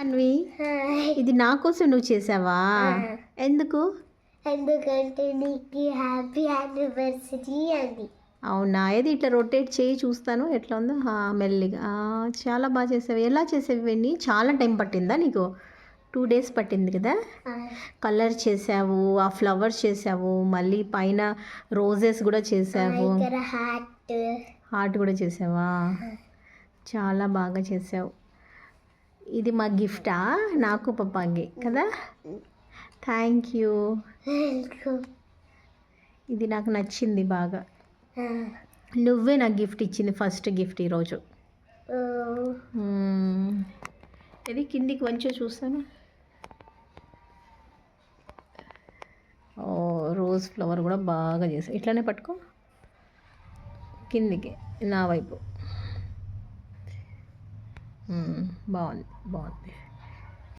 అన్వి, ఇది నా కోసం నువ్వు చేసావా? ఎందుకు? ఎందుకంటే నీకు హ్యాపీ యానివర్సరీ అని. అవునా? ఏది ఇట్లా రొటేట్ చేయి చూస్తాను ఎట్లా ఉందో. మెల్లిగా. చాలా బాగా చేసావు. ఎలా చేసావు ఇవన్నీ? చాలా టైం పట్టిందా నీకు? 2 days పట్టింది కదా? కలర్ చేసావు, ఆ ఫ్లవర్స్ చేసావు, మళ్ళీ పైన రోజెస్ కూడా చేసావు, హార్ట్ కూడా చేసావా? చాలా బాగా చేసావు. ఇది మా గిఫ్టా? నాకు పప్పాకి కదా? Thank you. ఇది నాకు నచ్చింది బాగా. నువ్వే నాకు గిఫ్ట్ ఇచ్చింది, ఫస్ట్ గిఫ్ట్ ఈరోజు. ఇది కిందికి వంచో చూస్తాను. ఓ, రోజ్ ఫ్లవర్ కూడా బాగా చేసావు. ఇట్లానే పట్టుకో, కిందికి నా వైపు. బాగుంది బాగుంది.